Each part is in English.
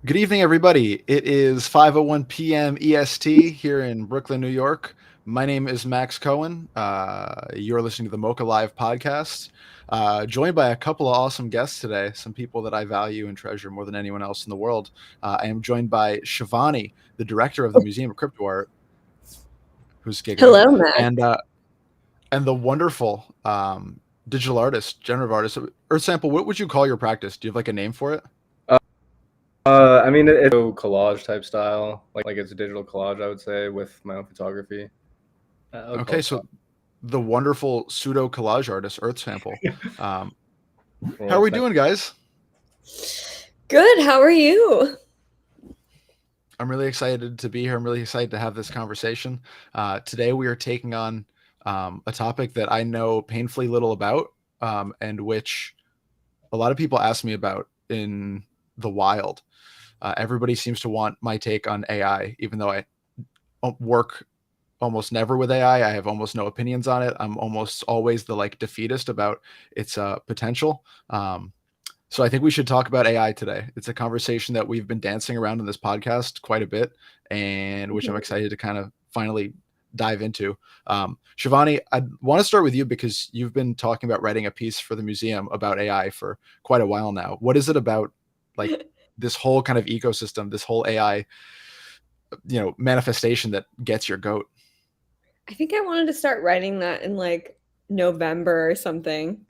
Good evening, everybody. It is 5:01 p.m. EST here in Brooklyn, New York. My name is Max Cohen. You're listening to the Mocha Live podcast. Joined by a couple of awesome guests today, some people that I value and treasure more than anyone else in the world. I am joined by Shivani, the director of the Museum of Crypto Art, who's giggling, Hello, Max. and the wonderful digital artist, generative artist. Earth Sample, what would you call your practice? Do you have like a name for it? It's a collage type style, like it's a digital collage, I would say, with my own photography. Okay, so the wonderful pseudo collage artist, Earth Sample. How are we doing, guys? Good. How are you? I'm really excited to be here. I'm really excited to have this conversation. Today, we are taking on a topic that I know painfully little about, and which a lot of people ask me about in the wild. Everybody seems to want my take on AI, even though I work almost never with AI. I have almost no opinions on it. I'm almost always the defeatist about its potential. So I think we should talk about AI today. It's a conversation that we've been dancing around in this podcast quite a bit, and which I'm excited to kind of finally dive into. Shivani, I want to start with you because you've been talking about writing a piece for the museum about AI for quite a while now. What is it about this whole kind of ecosystem, this whole AI, manifestation that gets your goat? I think I wanted to start writing that in November or something.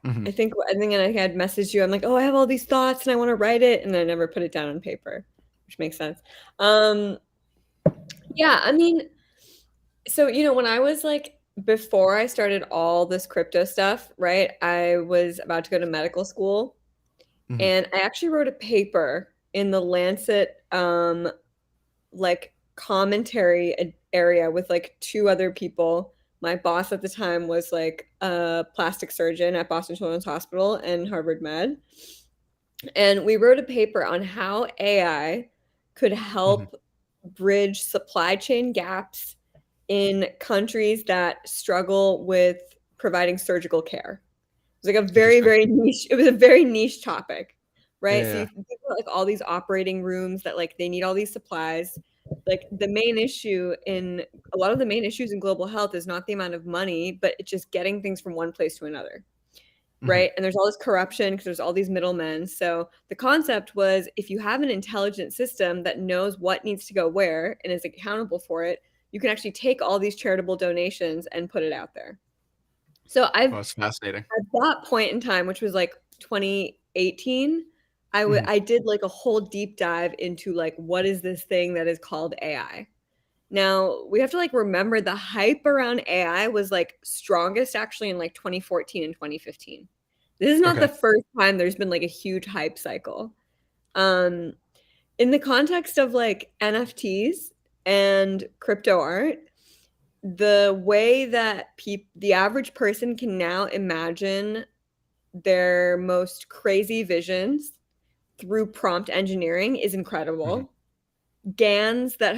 Mm-hmm. I think I had messaged you. I'm like, oh, I have all these thoughts and I want to write it, and I never put it down on paper, which makes sense. Yeah, I mean, so when I was before I started all this crypto stuff, right? I was about to go to medical school, Mm-hmm. and I actually wrote a paper in the Lancet commentary area with two other people. My boss at the time was a plastic surgeon at Boston Children's Hospital and Harvard Med. And we wrote a paper on how AI could help bridge supply chain gaps in countries that struggle with providing surgical care. It was a very, very niche. It was a very niche topic, right? Yeah. So you think about all these operating rooms that they need all these supplies. The main issue in a lot of the main issues in global health is not the amount of money, but it's just getting things from one place to another, right? And there's all this corruption because there's all these middlemen. So the concept was, if you have an intelligent system that knows what needs to go where and is accountable for it, you can actually take all these charitable donations and put it out there. So it's fascinating. At that point in time, which was 2018, I did a whole deep dive into what is this thing that is called AI. Now we have to remember the hype around AI was strongest actually in 2014 and 2015. This is not the first time there's been a huge hype cycle. In the context of NFTs and crypto art, the way that the average person can now imagine their most crazy visions through prompt engineering is incredible. GANs that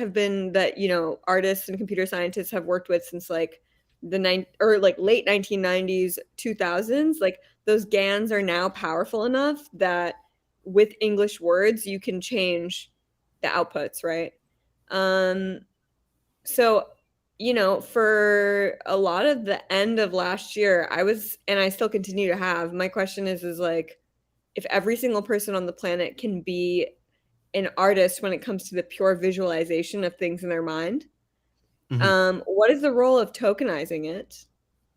artists and computer scientists have worked with since late 1990s, 2000s, those GANs are now powerful enough that with English words you can change the outputs, right? So for a lot of the end of last year, and I still continue to have, my question is if every single person on the planet can be an artist when it comes to the pure visualization of things in their mind, what is the role of tokenizing it?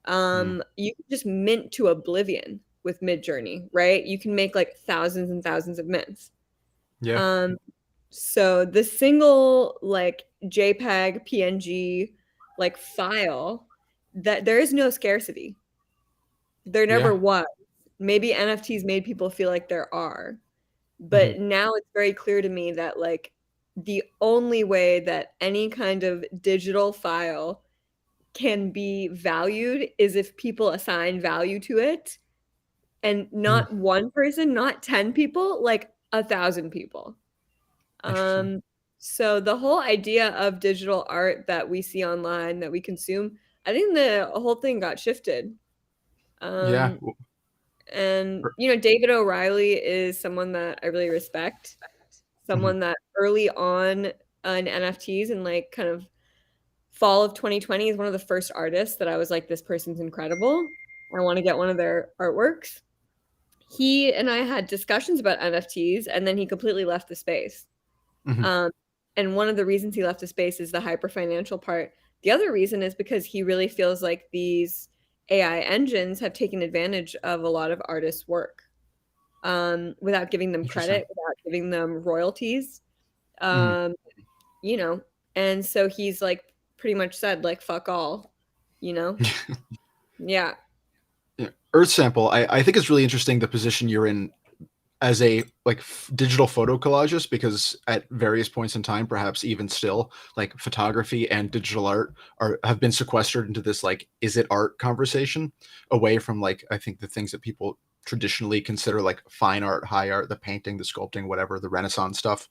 You can just mint to oblivion with Midjourney, right? You can make thousands and thousands of mints. Yeah. So the single JPEG, PNG file, that there is no scarcity. There never was. Maybe NFTs made people feel like there are. But now it's very clear to me that the only way that any kind of digital file can be valued is if people assign value to it, and not one person, not 10 people, 1,000 people. So the whole idea of digital art that we see online, that we consume, I think the whole thing got shifted. And David O'Reilly is someone that I really respect. someone that early on in NFTs and like kind of fall of 2020 is one of the first artists that I was like, this person's incredible. I want to get one of their artworks. He and I had discussions about NFTs, and then he completely left the space. Mhm. And one of the reasons he left the space is the hyper financial part. The other reason is because he really feels like these AI engines have taken advantage of a lot of artists' work without giving them Interesting. credit, without giving them royalties. Mhm. Um, you know, and so he's like pretty much said like fuck all, you know? Yeah. Yeah. Earth Sample, I think it's really interesting the position you're in as a like digital photo collagist, because at various points in time, perhaps even still, like photography and digital art have been sequestered into this like is it art conversation, away from like I think the things that people traditionally consider like fine art, high art, the painting, the sculpting, whatever, the Renaissance stuff.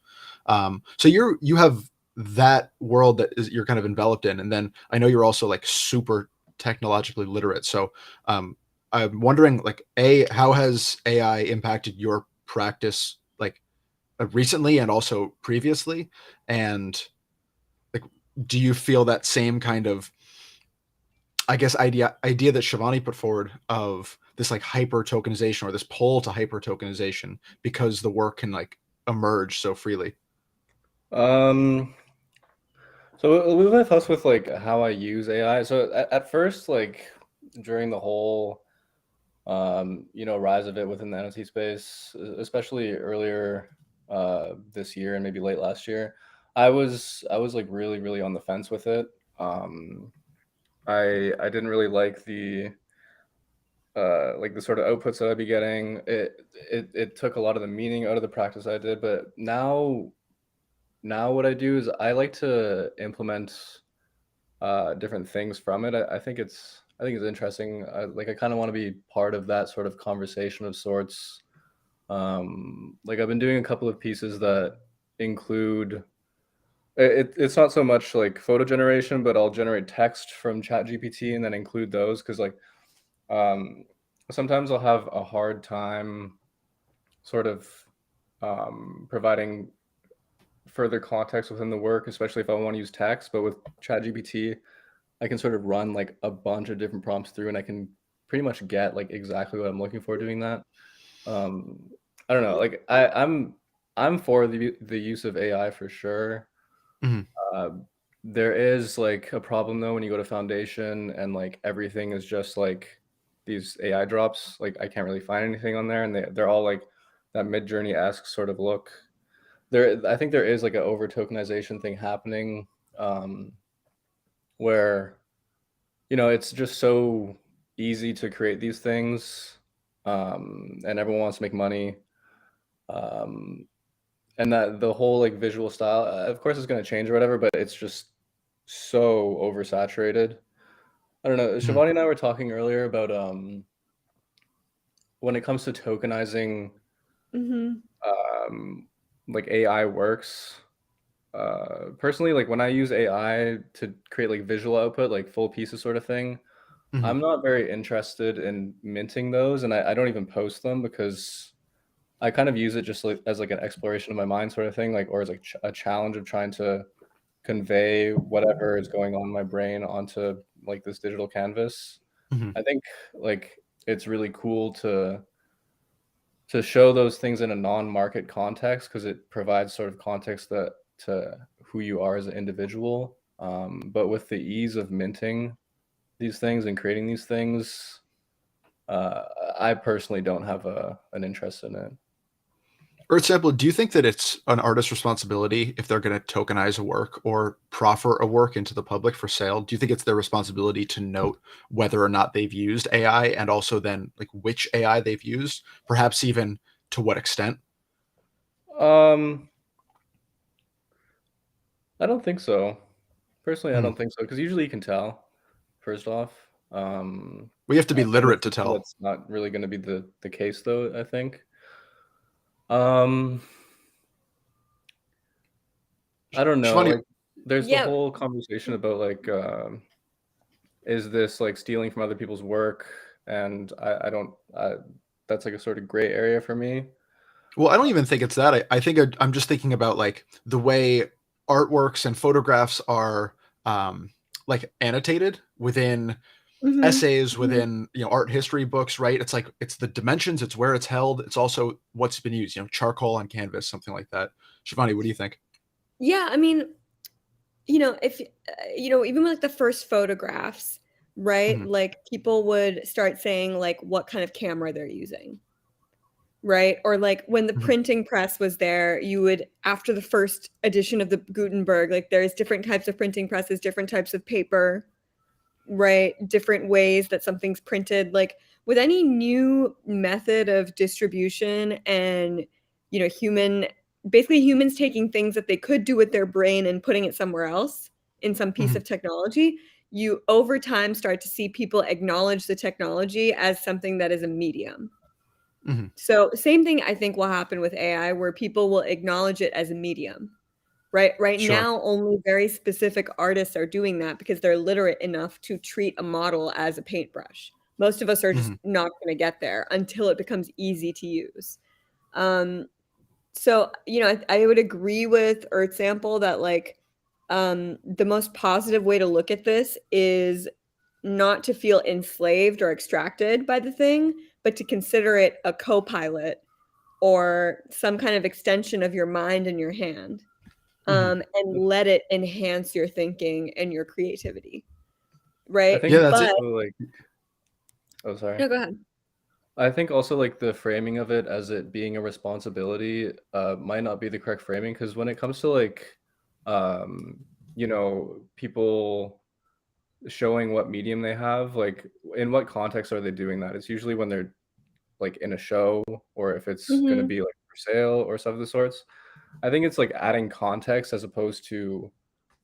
So you have that world that is you're kind of enveloped in, and then I know you're also like super technologically literate. So I'm wondering, like, a how has AI impacted your practice, like recently and also previously, and like, do you feel that same kind of, I guess, idea that Shivani put forward of this like hyper tokenization or this pull to hyper tokenization because the work can like emerge so freely? Um, so with us with like how I use AI. So at first, like during the whole rise of it within the NFT space, especially earlier this year and maybe late last year, I was like really really on the fence with it. Um, I didn't really like the sort of outputs that I'd be getting. It took a lot of the meaning out of the practice I did, but now what I do is I like to implement different things from it. I think it's interesting. I kind of want to be part of that sort of conversation of sorts. Like I've been doing a couple of pieces that include it's not so much like photo generation, but I'll generate text from ChatGPT and then include those because like um, sometimes I'll have a hard time sort of providing further context within the work, especially if I want to use text. But with ChatGPT, I can sort of run like a bunch of different prompts through, and I can pretty much get like exactly what I'm looking for doing that. Um, I don't know, like I'm for the use of AI for sure. Mhm. Uh, there is like a problem though when you go to Foundation and like everything is just like these AI drops. Like I can't really find anything on there, and they're all like that Mid-Journey esque sort of look. I think there is like an over tokenization thing happening, um, where it's just so easy to create these things, and everyone wants to make money, um, and that the whole like visual style, of course, is going to change or whatever, but it's just so oversaturated. I don't know. Mhm. Shivani and I were talking earlier about when it comes to tokenizing Mm-hmm. um, like AI works. Personally, like when I use AI to create like visual output, like full pieces sort of thing, Mhm. I'm not very interested in minting those, and I don't even post them because I kind of use it just like as like an exploration of my mind sort of thing, like or as like a challenge of trying to convey whatever is going on in my brain onto like this digital canvas. Mhm. I think like it's really cool to show those things in a non-market context because it provides sort of context that to who you are as an individual. But with the ease of minting these things and creating these things, uh, I personally don't have an interest in it. Earth Sample, do you think that it's an artist's responsibility if they're going to tokenize a work or proffer a work into the public for sale? Do you think it's their responsibility to note whether or not they've used AI, and also then like which AI they've used, perhaps even to what extent? Um, I don't think so. Personally, I Mhm. don't think so because usually you can tell. First off, We have to be in this literate to system, tell. that's not really going to be the case, though. I think. Um, I don't know. Shivani, Like, there's the Yeah. whole conversation about like, is this like stealing from other people's work? And I don't. That's like a sort of gray area for me. Well, I don't even think it's that. I think I'm just thinking about like the way artworks and photographs are like annotated within Mhm. essays, Mhm. within art history books, right? It's like it's the dimensions, it's where it's held, it's also what's been used, charcoal on canvas, something like that. Shivani, what do you think? Yeah, I mean, if even with like the first photographs, right? Hmm. Like people would start saying like what kind of camera they're using, right? Or like when the Hmm. printing press was there, you would, after the first edition of the Gutenberg, like there's different types of printing presses, different types of paper, right? Different ways that something's printed. Like with any new method of distribution and, basically humans taking things that they could do with their brain and putting it somewhere else in some piece Hmm. of technology, you over time start to see people acknowledge the technology as something that is a medium. Hmm. So, same thing I think will happen with AI where people will acknowledge it as a medium. Right Sure. now, only very specific artists are doing that because they're literate enough to treat a model as a paintbrush. Most of us are just Hmm. not going to get there until it becomes easy to use. Um, so, I would agree with Earth Sample that like the most positive way to look at this is not to feel enslaved or extracted by the thing, but to consider it a co-pilot or some kind of extension of your mind and your hand, Hmm. and let it enhance your thinking and your creativity, I right? think Yeah, that's it. But also like, oh, sorry. no, go ahead. I think also like the framing of it as it being a responsibility might not be the correct framing because when it comes to like, um, people showing what medium they have, like in what context are they doing that? It's usually when they're like in a show or if it's going to Mhm. be like for sale or stuff of the sorts. I think it's like adding context as opposed to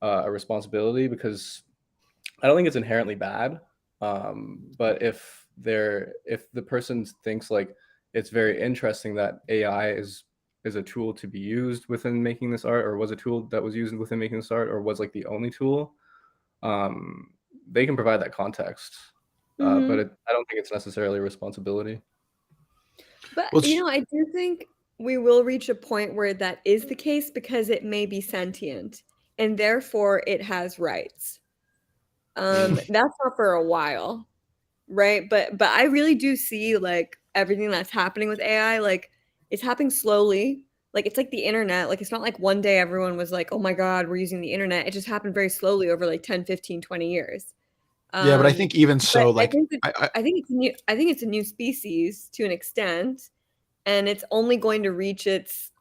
a responsibility because I don't think it's inherently bad. But if the person thinks like it's very interesting that AI is a tool to be used within making this art, or was a tool that was used within making this art, or was like the only tool, um, they can provide that context. But Mhm. I don't think it's necessarily a responsibility. But, Well, it's, I do think we will reach a point where that is the case because it may be sentient and therefore it has rights. That's not for a while, right? But I really do see like everything that's happening with AI, like it's happening slowly. Like it's like the internet. Like it's not like one day everyone was like, "Oh my God, we're using the internet." It just happened very slowly over like 10, 15, 20 years. yeah, but I Um, think even but so, like I think it's a new species to an extent, and it's only going to reach its,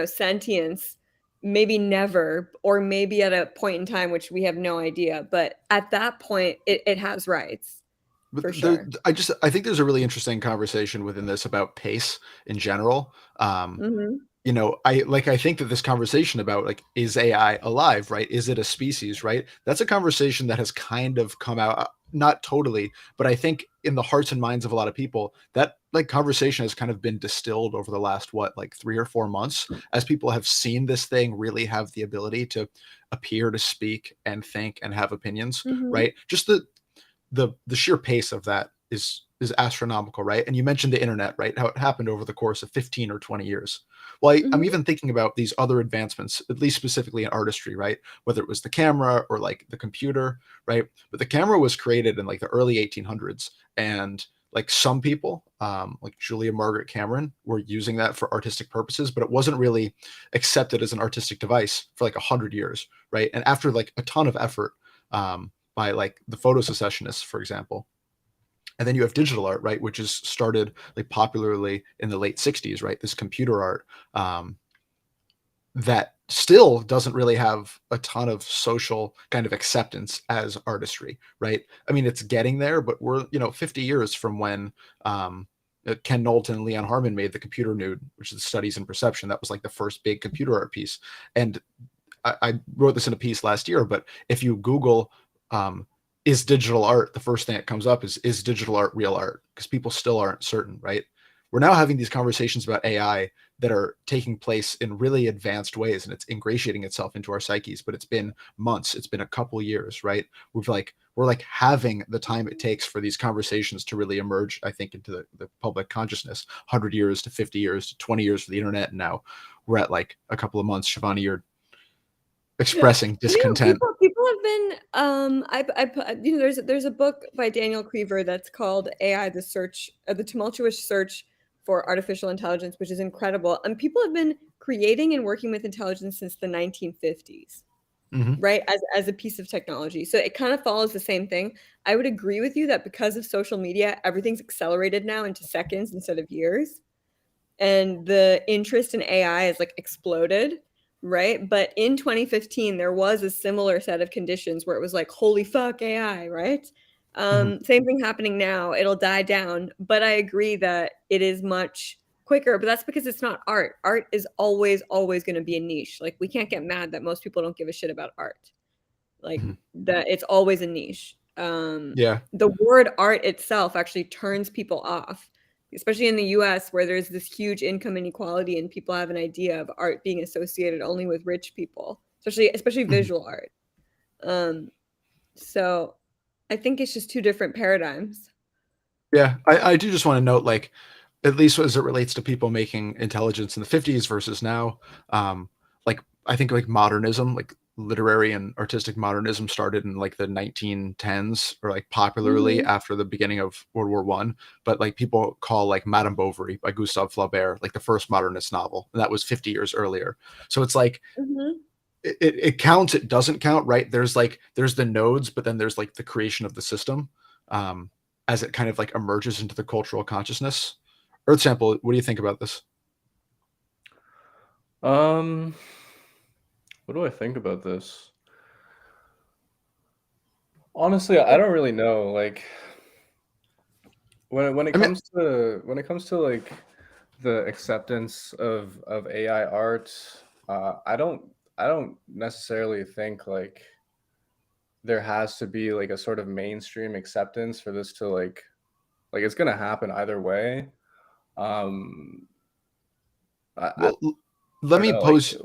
sentience maybe never, or maybe at a point in time which we have no idea. But at that point, it has rights but for sure. I think there's a really interesting conversation within this about pace in general. Mhm. I think that this conversation about like is AI alive, right? Is it a species, right? That's a conversation that has kind of come out, not totally, but I think in the hearts and minds of a lot of people, that like conversation has kind of been distilled over the last what, like 3 or 4 months, as people have seen this thing really have the ability to appear to speak and think and have opinions, Mhm. right? Just the sheer pace of that is astronomical, right? And you mentioned the internet, right? How it happened over the course of 15 or 20 years. Well, I'm Mhm. even thinking about these other advancements, at least specifically in artistry, right? Whether it was the camera or like the computer, right? But the camera was created in like the early 1800s, and like some people, like Julia Margaret Cameron, were using that for artistic purposes, but it wasn't really accepted as an artistic device for like 100 years, right? And after like a ton of effort, by like the photo secessionists, for example. And then you have digital art, right, which is started like popularly in the late 60s, right? This computer art, that still doesn't really have a ton of social kind of acceptance as artistry, right? I mean, it's getting there, but we're 50 years from when Ken Knowlton and Leon Harmon made the computer nude, which is studies in perception. That was like the first big computer art piece. And I wrote this in a piece last year, but if you Google is digital art, the first thing that comes up is digital art real art? Because people still aren't certain, right? We're now having these conversations about AI that are taking place in really advanced ways, and it's ingratiating itself into our psyches. But it's been months, it's been a couple years, right? we're like having the time it takes for these conversations to really emerge, I think, into the public consciousness. 100 years to 50 years to 20 years for the internet, and now we're at like a couple of months. Shivani, you're expressing discontent. People have been there's a book by Daniel Cleaver that's called AI: the tumultuous search for artificial intelligence, which is incredible. And people have been creating and working with intelligence since the 1950s. Right, as a piece of technology. So it kind of follows the same thing. I would agree with you that because of social media, everything's accelerated now into seconds instead of years. And the interest in AI has like exploded, right? But in 2015, there was a similar set of conditions where it was like, holy fuck, AI, right? Same thing happening now. It'll die down. But I agree that it is much quicker, but that's because it's not art. Art is always going to be a niche. Like, we can't get mad that most people don't give a shit about art. Like, that it's always a niche. Yeah. The word art itself actually turns people off, especially in the US, where there's this huge income inequality and people have an idea of art being associated only with rich people, especially visual art. So I think it's just two different paradigms. Yeah, I do just want to note, like, at least as it relates to people making intelligence in the 50s versus now, like, I think like modernism, like literary and artistic modernism started in like the 1910s, or like popularly after the beginning of World War One. But like people call like Madame Bovary by Gustave Flaubert like the first modernist novel, and that was 50 years earlier. So it's like it counts, it doesn't count, right? There's the nodes, but then there's like the creation of the system, as it kind of like emerges into the cultural consciousness. Earth Sample, what do you think about this? What do I think about this? Honestly, I don't really know. Like, when it I mean, comes to like the acceptance of AI art, I don't necessarily think like there has to be like a sort of mainstream acceptance for this to like it's gonna happen either way. I well, let don't me know. Like, pose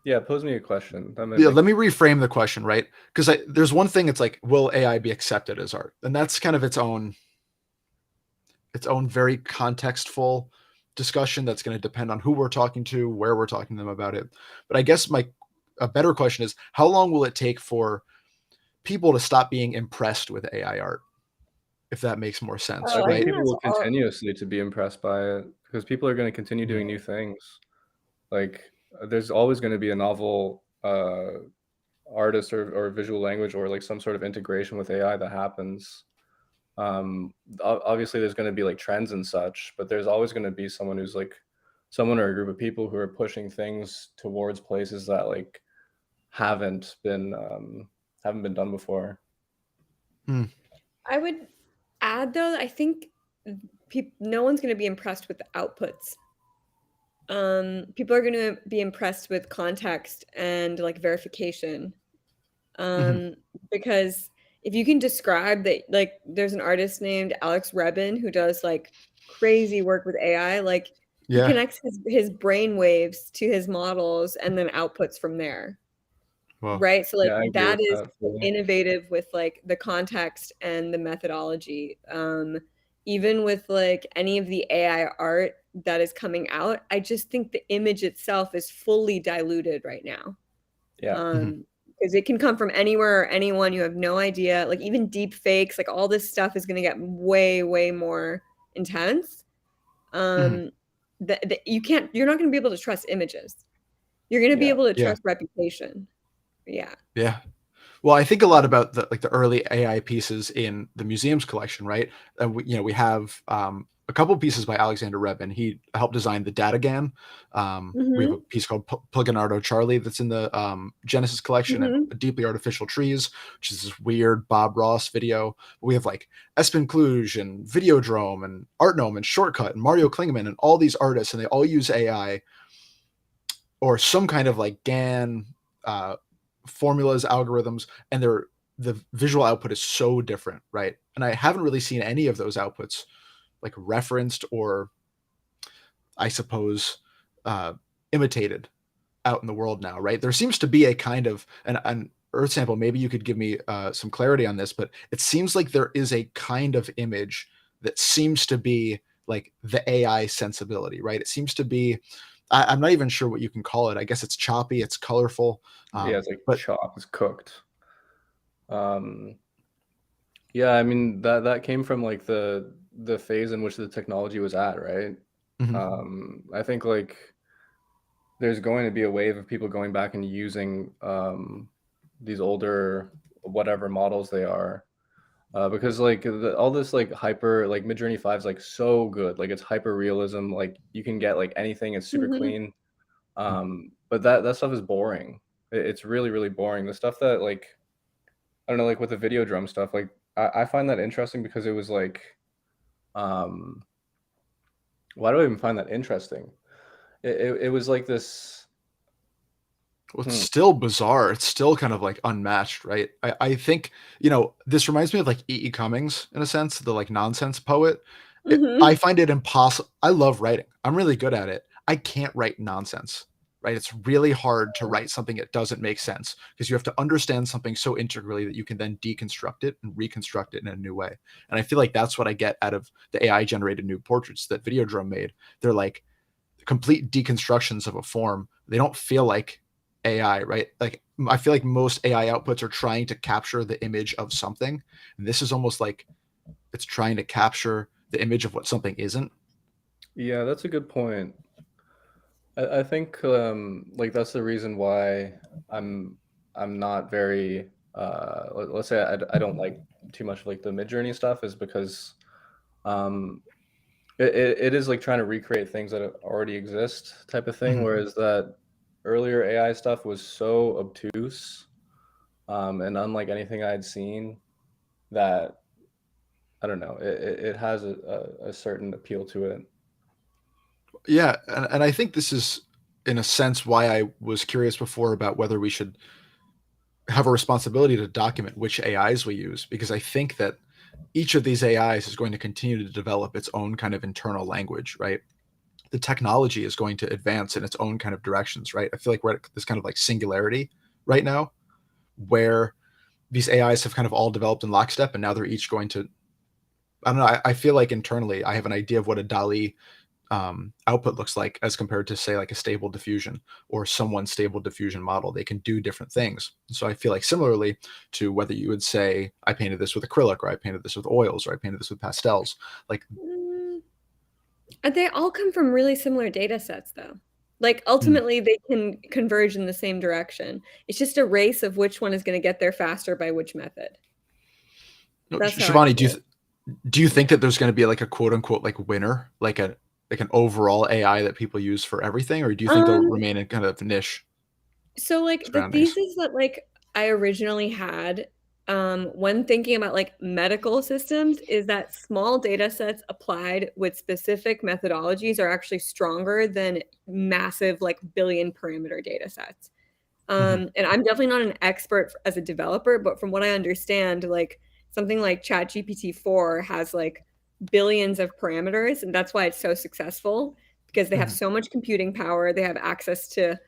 yeah, pose me a question. That might yeah, make let me reframe the question, right? Because there's one thing, it's like, will AI be accepted as art? And that's kind of its own very contextful discussion that's going to depend on who we're talking to, where we're talking to them about it. But I guess a better question is, how long will it take for people to stop being impressed with AI art? If that makes more sense, I think right? people will continuously to be impressed by it because people are going to continue doing new things. Like, there's always going to be a novel artist or visual language or like some sort of integration with AI that happens. Obviously there's going to be like trends and such, but there's always going to be someone who's like someone or a group of people who are pushing things towards places that like haven't been done before. I would add, though, I think no one's going to be impressed with the outputs. People are going to be impressed with context and like verification. Because if you can describe that, like, there's an artist named Alex Rebin who does like crazy work with AI, like he Yeah. connects his brain waves to his models and then outputs from there. Well, Right? So like Yeah, I agree that with is that fully. innovative with like the context and the methodology. Even with like any of the AI art that is coming out, I just think the image itself is fully diluted right now. Yeah. Because it can come from anywhere or anyone. You have no idea. Like, even deep fakes, like all this stuff is going to get way, way more intense. You're not going to be able to trust images. You're going to be Yeah. able to yeah. trust reputation. Yeah. Yeah. Well, I think a lot about the early AI pieces in the museum's collection, right? And we have a couple pieces by Alexander Rebin. He helped design the Datagan. We have a piece called Pluginardo Charlie that's in the Genesis collection, and Deeply Artificial Trees, which is this weird Bob Ross video. We have like Espen Kluge and Videodrome and Art Gnome and Shortcut and Mario Klingman and all these artists, and they all use AI or some kind of like GAN formulas, algorithms, and the visual output is so different, right? And I haven't really seen any of those outputs like referenced or, I suppose, imitated out in the world now, right? There seems to be a kind of, and Earth sample, maybe you could give me some clarity on this, but it seems like there is a kind of image that seems to be like the AI sensibility, right? It seems to be, I'm not even sure what you can call it. I guess it's choppy, it's colorful, Yeah, it's like but chopped, it's cooked. Um, yeah, I mean that came from like the phase in which the technology was at, right? mhm, I think like there's going to be a wave of people going back and using these older whatever models they are. Because like all this like hyper like Midjourney 5 is like so good. Like it's hyper realism. Like you can get like anything. It's super Mhm. clean. But that stuff is boring. It's really really boring. The stuff that like I don't know like with the video drum stuff. Like I find that interesting because it was like um, why do I even find that interesting? It was like this. well, it's Hmm, still bizarre. It's still kind of like unmatched, right? I think, this reminds me of like E. E. Cummings in a sense, the like nonsense poet. I Mhm. find it impossible. I love writing. I'm really good at it. I can't write nonsense, right? It's really hard to write something that doesn't make sense because you have to understand something so integrally that you can then deconstruct it and reconstruct it in a new way. And I feel like that's what I get out of the AI generated new portraits that Videodrome made. They're like complete deconstructions of a form. They don't feel like AI, right? Like I feel like most AI outputs are trying to capture the image of something. And this is almost like it's trying to capture the image of what something isn't. yeah, that's a good point. I think like that's the reason why I'm I'm not very let's say I don't like too much like the Midjourney stuff is because um it is like trying to recreate things that already exist type of thing, Mhm. whereas that earlier AI stuff was so obtuse and unlike anything I'd seen that I don't know it has a certain appeal to it. Yeah, and I think this is in a sense why I was curious before about whether we should have a responsibility to document which AIs we use because I think that each of these AIs is going to continue to develop its own kind of internal language, right? The technology is going to advance in its own kind of directions, right? I feel like we're at this kind of like singularity right now where these AIs have kind of all developed in lockstep and now they're each going to, I don't know, I feel like internally I have an idea of what a DALI output looks like as compared to say like a stable diffusion or someone's stable diffusion model. They can do different things. So I feel like similarly to whether you would say I painted this with acrylic or I painted this with oils or I painted this with pastels, like Mm, they all come from really similar data sets, though. Like mm, ultimately, they can converge in the same direction. It's just a race of which one is going to get there faster by which method. no, That's how I Shivani, see it. do you think that there's going to be like a quote unquote like winner, like an overall AI that people use for everything, or do you think they'll Um, remain in kind of niche so like the surroundings? thesis that like I originally had, when thinking about like medical systems is that small data sets applied with specific methodologies are actually stronger than massive like billion parameter data sets. Hmm. And I'm definitely not an expert as a developer, but from what I understand, like something like ChatGPT 4 has like billions of parameters, and that's why it's so successful because they have Hmm. so much computing power, they have access to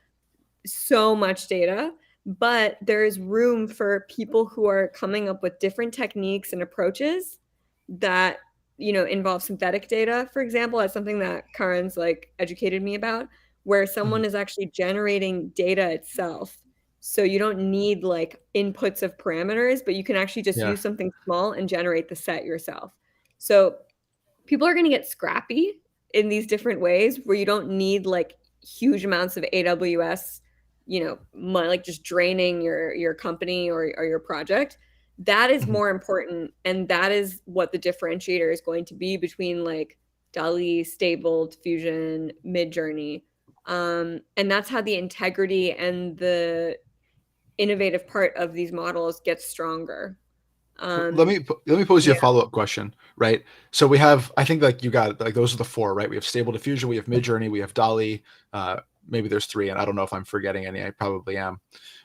so much data, but there's room for people who are coming up with different techniques and approaches that involve synthetic data, for example. That's something that Karen's like educated me about, where Hmm. someone is actually generating data itself, so you don't need like inputs of parameters, but you can actually just Yeah. use something small and generate the set yourself. So people are going to get scrappy in these different ways where you don't need like huge amounts of AWS, money, like just draining your company or your project. That is Hmm. more important, and that is what the differentiator is going to be between like DALI, Stable, Diffusion, Midjourney. And that's how the integrity and the innovative part of these models gets stronger. Um, Let me pose you a yeah. follow up question, right? So we have, I think like you got like those are the four, right? We have Stable Diffusion, we have Midjourney, we have Dolly. Maybe there's three, and I don't know if I'm forgetting any. I probably am,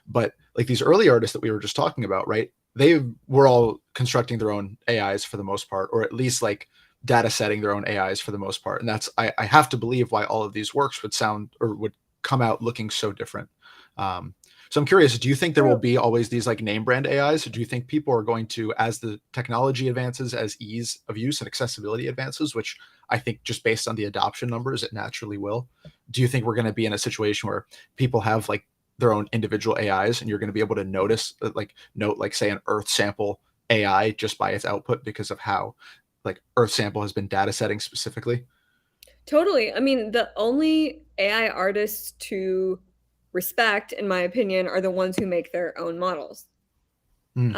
but like these early artists that we were just talking about, right? They were all constructing their own AIs for the most part, or at least like data setting their own AIs for the most part, and that's I have to believe why all of these works would sound or would come out looking so different. Um, So I'm curious, do you think there will So be always these like name brand AIs? Or do you think people are going to, as the technology advances, as ease of use and accessibility advances, which I think just based on the adoption numbers, it naturally will. Do you think we're going to be in a situation where people have like their own individual AIs and you're going to be able to notice like note like say an Earth sample AI just by its output because of how like Earth sample has been data setting specifically? totally. I mean, the only AI artists to respect, in my opinion, are the ones who make their own models. Mm,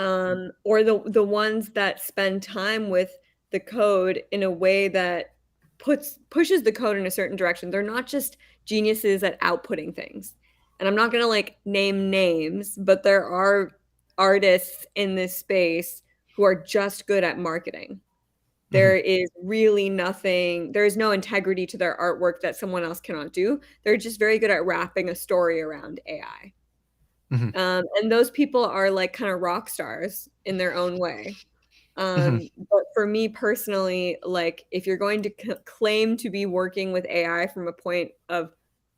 Or the ones that spend time with the code in a way that pushes the code in a certain direction. They're not just geniuses at outputting things. And I'm not going to like name names, but there are artists in this space who are just good at marketing. mhm, There is really nothing, there is no integrity to their artwork that someone else cannot do. They're just very good at wrapping a story around AI. mhm, And those people are like kind of rock stars in their own way. mhm. But for me personally, like if you're going to claim to be working with AI from a point of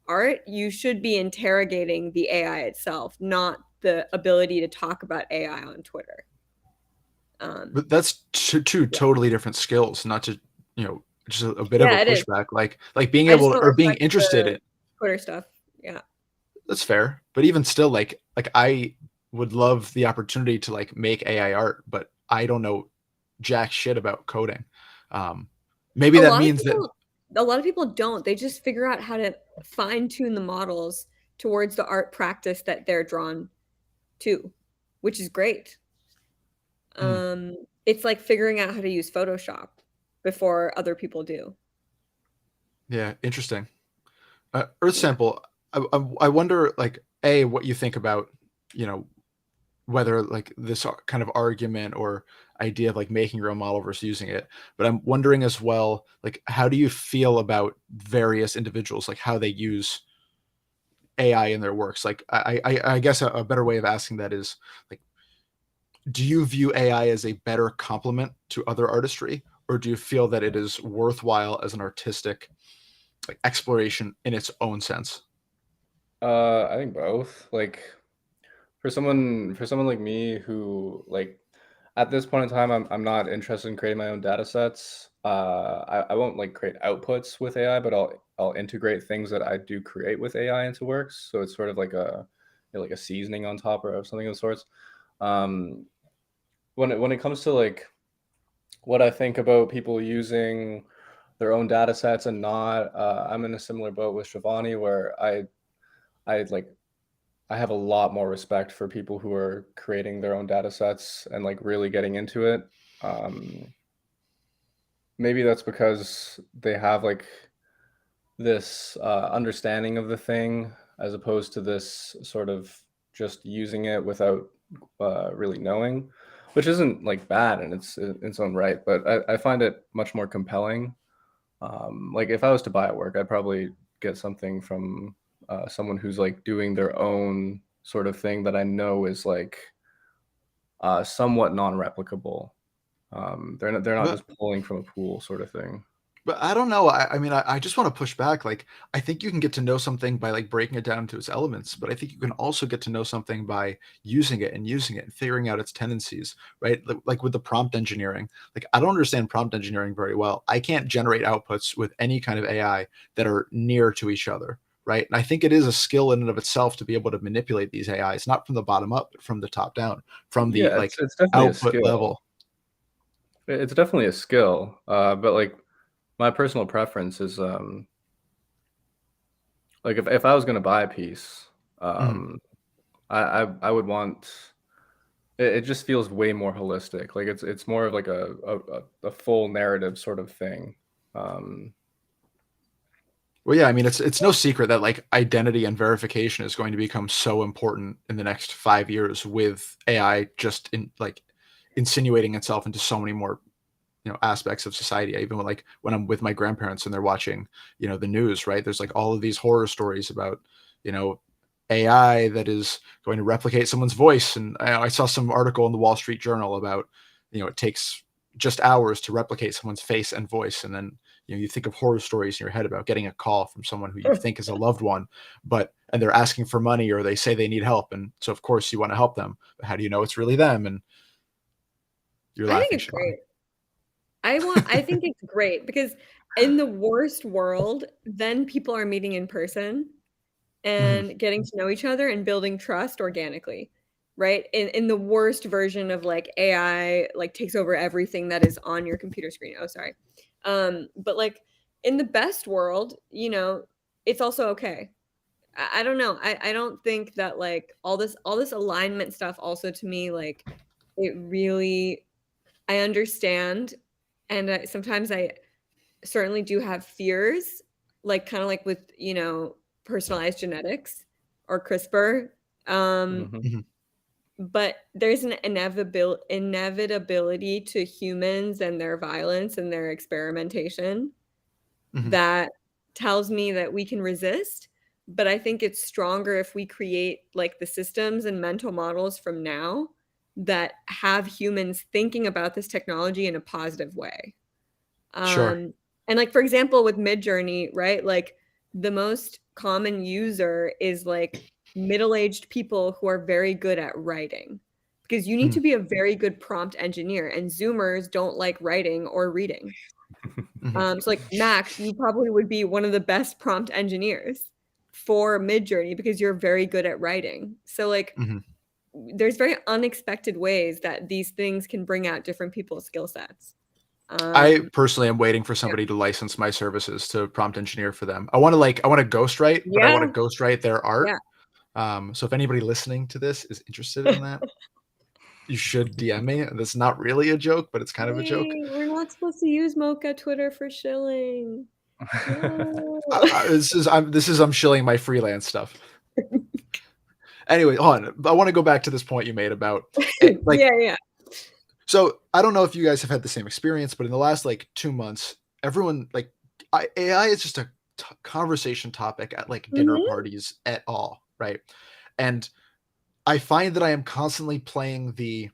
art, you should be interrogating the AI itself, not the ability to talk about AI on Twitter. Um, But that's two yeah, totally different skills, not to, just a bit of a yeah, it is. pushback, like being I just able don't or being respect interested the in. Twitter stuff. Yeah. That's fair. But even still, like I would love the opportunity to like make AI art, but I don't know jack shit about coding. Um, maybe A that lot of means that. people a lot of people don't. They just figure out how to fine tune the models towards the art practice that they're drawn to, which is great. Mm, Um, it's like figuring out how to use Photoshop before other people do. yeah, interesting. Earth Yeah. sample. I wonder, like, a what you think about, you know, whether like this kind of argument or idea of like making your own model versus using it. But I'm wondering as well, like, how do you feel about various individuals, like how they use AI in their works? Like, I guess a better way of asking that is like, do you view AI as a better complement to other artistry, or do you feel that it is worthwhile as an artistic like exploration in its own sense? I think both. Like for someone like me who like at this point in time I'm not interested in creating my own data sets. I won't like create outputs with AI, but I'll integrate things that I do create with AI into works. So it's sort of like a seasoning on top or something of the sorts. Um, when it comes to like what I think about people using their own data sets and not, I'm in a similar boat with Shivani where I like I have a lot more respect for people who are creating their own data sets and like really getting into it. Um, maybe that's because they have like this understanding of the thing as opposed to this sort of just using it without really knowing, which isn't like bad in its own right, but I find it much more compelling. Like if I was to buy a work, I'd probably get something from someone who's like doing their own sort of thing that I know is like somewhat non-replicable. They're not But just pulling from a pool sort of thing. But I don't know. I mean, I just want to push back. Like, I think you can get to know something by like breaking it down into its elements, but I think you can also get to know something by using it and figuring out its tendencies, right? Like with the prompt engineering. Like, I don't understand prompt engineering very well. I can't generate outputs with any kind of AI that are near to each other, right? And I think it is a skill in and of itself to be able to manipulate these AIs, not from the bottom up, but from the top down, from the Yeah, it's like it's definitely a output skill. level. It's definitely a skill. But like my personal preference is like if I was gonna buy a piece, Mhm. um, I would want it just feels way more holistic. Like it's more of like a full narrative sort of thing. Um, Well, yeah, I mean, it's no secret that like identity and verification is going to become so important in the next 5 years with AI just in like insinuating itself into so many more aspects of society. Even when I'm with my grandparents and they're watching the news, right? There's like all of these horror stories about you know AI that is going to replicate someone's voice, and I saw some article in the Wall Street Journal about it takes just hours to replicate someone's face and voice, and then you think of horror stories in your head about getting a call from someone who you think is a loved one, but and they're asking for money or they say they need help, and so of course you want to help them, but how do you know it's really them? And you're I think laughing, it's Shivani. great. I think it's great because in the worst world, then people are meeting in person Mhm. and getting to know each other and building trust organically, right? In the worst version of like AI like takes over everything that is on your computer screen. Oh, sorry. But like in the best world, you know, it's also okay. I don't know. I don't think that like all this alignment stuff also to me like it really I understand and sometimes I certainly do have fears, like kind of like with, you know, personalized genetics or CRISPR. Um, Mhm. Mhm. but there's an inevitability to humans and their violence and their experimentation Mhm. that tells me that we can resist. But I think it's stronger if we create like the systems and mental models from now that have humans thinking about this technology in a positive way. Sure. And like for example, with Midjourney, right? Like the most common user is like middle-aged people who are very good at writing because you need Mhm. to be a very good prompt engineer, and Zoomers don't like writing or reading. Mhm. So like Max, you probably would be one of the best prompt engineers for Midjourney because you're very good at writing. So like Mhm. there's very unexpected ways that these things can bring out different people's skill sets. I Um, personally am waiting for yeah. somebody to license my services to prompt engineer for them. I want to ghostwrite, but I want Yeah. to ghostwrite their art. Yeah. So if anybody listening to this is interested in that, you should DM me. That's not really a joke, but it's kind of a joke. Hey, we're not supposed to use Mocha Twitter for shilling. No. I'm shilling my freelance stuff. Anyway, hold on. I want to go back to this point you made about like, Yeah, yeah. so I don't know if you guys have had the same experience, but in the last like 2 months, everyone like AI is just a conversation topic at like dinner Mhm. parties at all, right? And I find that I am constantly playing the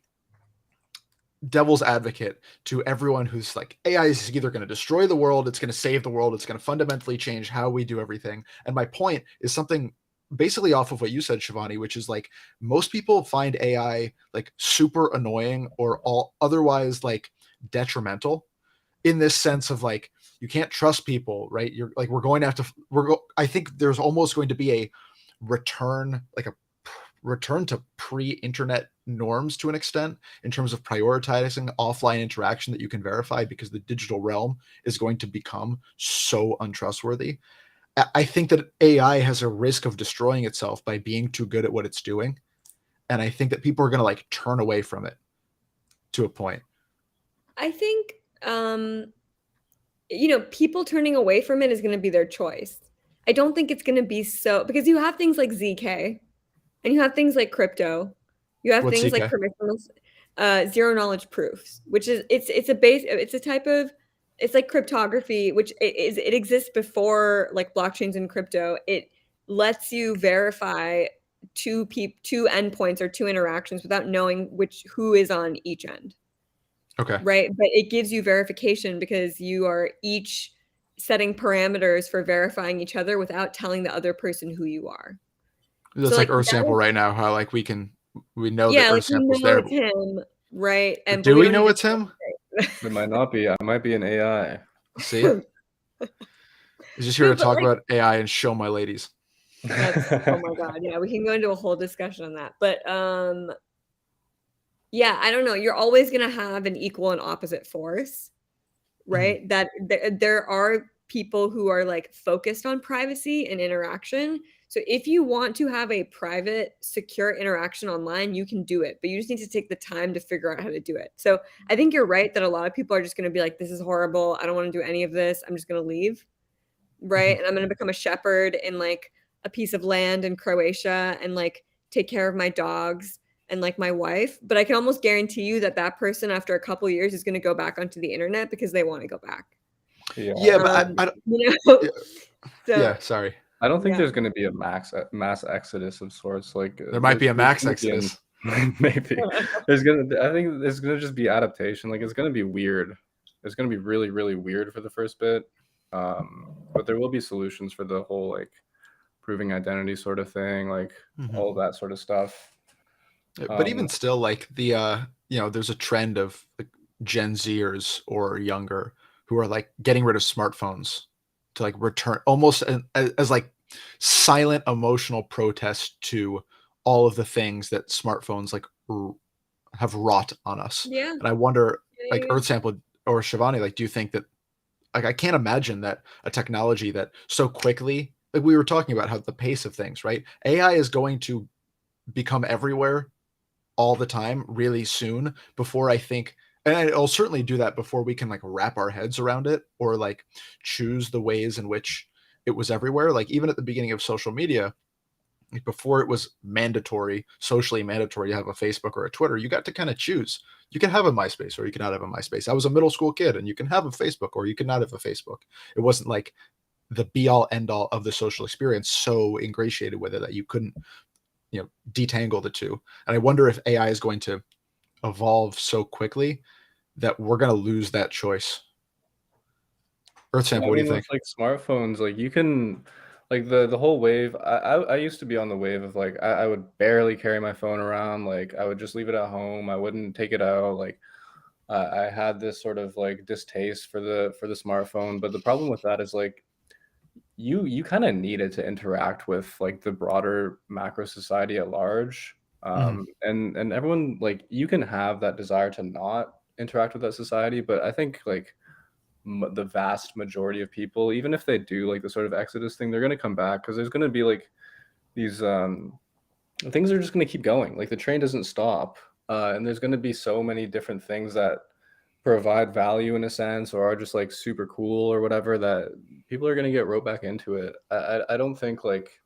devil's advocate to everyone who's like AI is either going to destroy the world, it's going to save the world, it's going to fundamentally change how we do everything. And my point is something basically off of what you said, Shivani, which is like most people find AI like super annoying or all otherwise like detrimental in this sense of like you can't trust people, right? You're like we're going to have to I think there's almost going to be a return like a return to pre-internet norms to an extent in terms of prioritizing offline interaction that you can verify because the digital realm is going to become so untrustworthy. I think that AI has a risk of destroying itself by being too good at what it's doing, and I think that people are going to like turn away from it to a point. I think you know, people turning away from it is going to be their choice. I don't think it's going to be so because you have things like ZK and you have things like crypto. You have What's things like CK? permissionless zero knowledge proofs, which is it's a type of it's like cryptography, which it exists before like blockchains and crypto. It lets you verify two endpoints or two interactions without knowing who is on each end. Okay. Right? But it gives you verification because you are each setting parameters for verifying each other without telling the other person who you are. So That's like like Earth that sample is right now, how like we know that yeah, like Earth we sample's know there. it's him, right? And but Do we we don't know need it's him? to It might not be. I might be an AI. See? He's just here No, to but talk like about AI and show my ladies. that's oh my God. Yeah, we can go into a whole discussion on that. But yeah, I don't know. You're always gonna have an equal and opposite force, Mhm. right? That there are people who are like focused on privacy and interaction. So if you want to have a private, secure interaction online, you can do it, but you just need to take the time to figure out how to do it. So I think you're right that a lot of people are just going to be like, this is horrible. I don't want to do any of this. I'm just going to leave, right? Mhm. And I'm going to become a shepherd in like a piece of land in Croatia and like take care of my dogs and like my wife. But I can almost guarantee you that that person after a couple years is going to go back onto the internet because they want to go back. Yeah, Yeah. but Um, I don't, you know, yeah, so yeah, sorry. I don't think yeah. there's going to be a mass exodus of sorts. Like There might be a there's max going to be an exodus. maybe I think there's going to just be adaptation. Like it's going to be weird. It's going to be really really weird for the first bit. But there will be solutions for the whole like proving identity sort of thing, like all that sort of stuff. But even still, like the there's a trend of like Gen Zers or younger who are like getting rid of smartphones to like return almost as like silent emotional protest to all of the things that smartphones like have wrought on us. Yeah. And I wonder, like Yeah. Earth Sample or Shivani, like, do you think that like I can't imagine that a technology that so quickly, like we were talking about how the pace of things, right? AI is going to become everywhere all the time really soon before I think, and it'll certainly do that before we can like wrap our heads around it or like choose the ways in which it was everywhere. Like even at the beginning of social media, like before it was mandatory, socially mandatory to have a Facebook or a Twitter, you got to kind of choose. You can have a MySpace or you cannot have a MySpace. I was a middle school kid and you can have a Facebook or you cannot have a Facebook. It wasn't like the be all end all of the social experience so ingratiated with it that you couldn't, detangle the two. And I wonder if AI is going to evolve so quickly that we're going to lose that choice. Earth I Sample, what do you mean, think? with like smartphones, like you can, like the whole wave. I used to be on the wave of like I would barely carry my phone around. Like I would just leave it at home. I wouldn't take it out. Like I had this sort of like distaste for the smartphone. But the problem with that is like you kind of need it to interact with like the broader macro society at large. Mhm. And everyone, like, you can have that desire to not interact with that society, but I think like the vast majority of people, even if they do like the sort of exodus thing, they're going to come back because there's going to be like these things are just going to keep going. Like the train doesn't stop, and there's going to be so many different things that provide value in a sense or are just like super cool or whatever that people are going to get roped back into it. I don't think like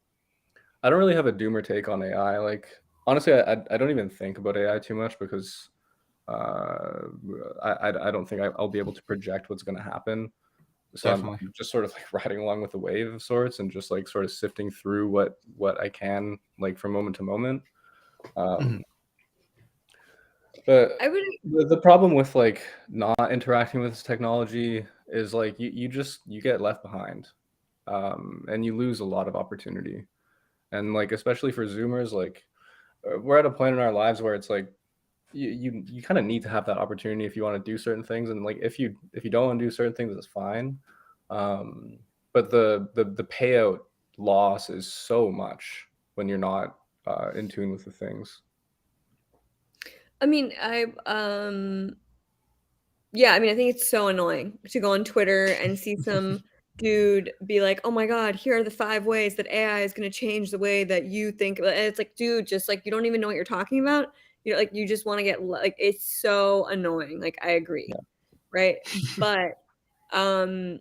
I don't really have a doomer take on AI. Like honestly, I don't even think about AI too much because uh, I don't think I'll be able to project what's going to happen. So Definitely. I'm just sort of like riding along with the wave of sorts and just like sort of sifting through what I can like from moment to moment. Um, Mhm. but I would the problem with like not interacting with this technology is like you get left behind, and you lose a lot of opportunity. And like especially for Zoomers, like we're at a point in our lives where it's like you kind of need to have that opportunity if you want to do certain things, and like if you don't want to do certain things, it's fine. um but the payout loss is so much when you're not in tune with the things. I mean, yeah, I mean, I think it's so annoying to go on Twitter and see some dude be like, "Oh my God, here are the 5 ways that AI is going to change the way that you think." And it's like, dude, just like you don't even know what you're talking about. Like you just want to get like it's so annoying. Like I agree, Yeah. right? But um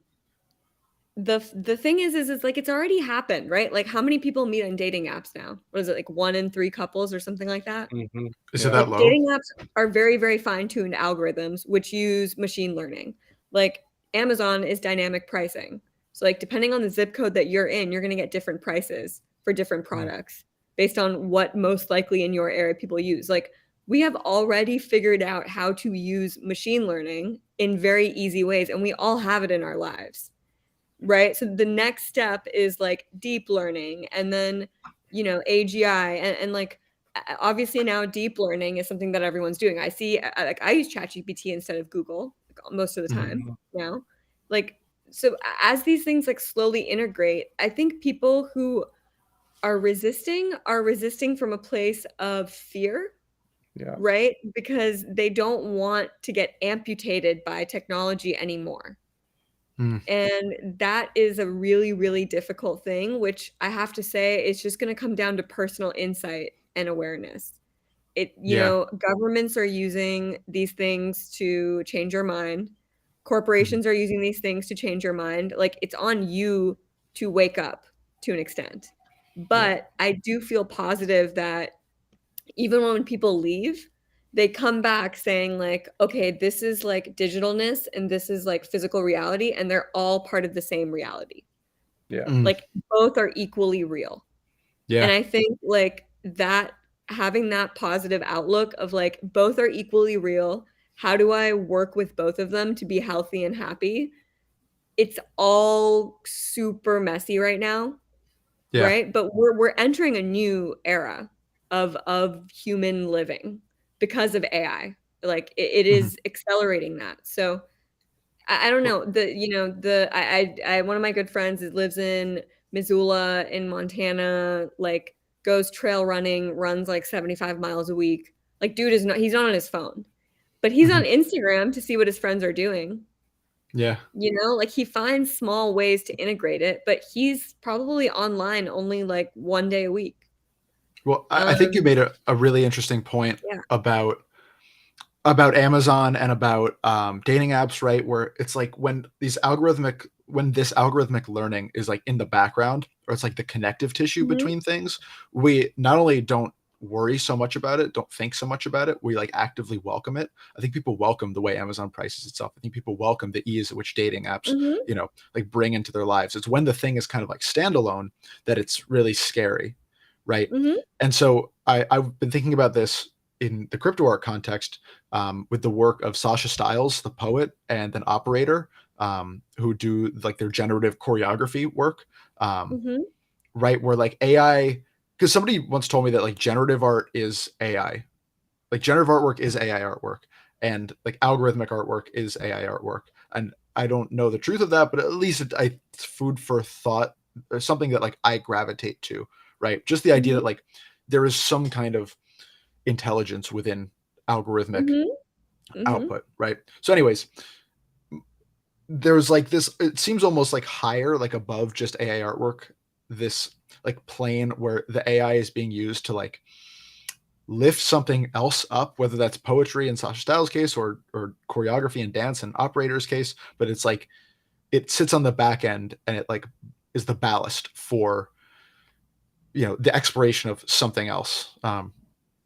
the thing is it's like it's already happened, right? Like how many people meet on dating apps now? What is it, like 1 in 3 couples or something like that? Is it Yeah. that Like low? dating apps are very, very fine-tuned algorithms which use machine learning. Like Amazon is dynamic pricing. So like depending on the zip code that you're in, you're going to get different prices for different Mm. products based on what most likely in your area people use. Like we have already figured out how to use machine learning in very easy ways and we all have it in our lives. Right? So the next step is like deep learning and then, AGI and like obviously now deep learning is something that everyone's doing. I see like I use ChatGPT instead of Google like, most of the Mhm. time now. Like so as these things like slowly integrate, I think people who are resisting from a place of fear, Yeah. right? Because they don't want to get amputated by technology anymore. Mm. And that is a really, really difficult thing, which I have to say it's just going to come down to personal insight and awareness. Yeah. Governments are using these things to change your mind. Mhm. Corporations are using these things to change your mind. Like it's on you to wake up to an extent. Yeah. But I do feel positive that even when people leave, they come back saying like, okay, this is like digitalness and this is like physical reality, and they're all part of the same reality. Yeah. Mm. Like both are equally real. And Yeah. I think like that having that positive outlook of like both are equally real. How do I work with both of them to be healthy and happy? It's all super messy right now. Yeah. right? But we're entering a new era of human living because of AI. Like it Mhm. is accelerating that. So I don't Well, know. I one of my good friends lives in Missoula in Montana, like goes trail running, runs like 75 miles a week. Like dude is not he's not on his phone, but he's on mhm. Instagram to see what his friends are doing. Yeah. You know, like he finds small ways to integrate it, but he's probably online only like 1 day a week. Well, I think you Um, made a really interesting point yeah. about Amazon and about dating apps, right? Where it's like when this algorithmic learning is like in the background, or it's like the connective tissue Mhm. between things, we not only don't worry so much about it, don't think so much about it, we like actively welcome it. I think people welcome the way Amazon prices itself. I think people welcome the ease at which dating apps, Mhm. like bring into their lives. It's when the thing is kind of like standalone that it's really scary, right? Mhm. And so I've been thinking about this in the crypto art context, with the work of Sasha Stiles, the poet, and an operator, who do like their generative choreography work, um, Mhm. right? Where like AI, because somebody once told me that like generative art is AI, like generative artwork is AI artwork, and like algorithmic artwork is AI artwork. And I don't know the truth of that, but at least it's food for thought, something that like I gravitate to, right? Just the idea Mhm. that like there is some kind of intelligence within algorithmic Mhm. Mhm. output, right? So, anyways, there's like this, it seems almost like higher, like above just AI artwork, this like plane where the AI is being used to like lift something else up, whether that's poetry in Sasha Styles' case or choreography and dance in Operator's case, but it's like it sits on the back end and it like is the ballast for the exploration of something else.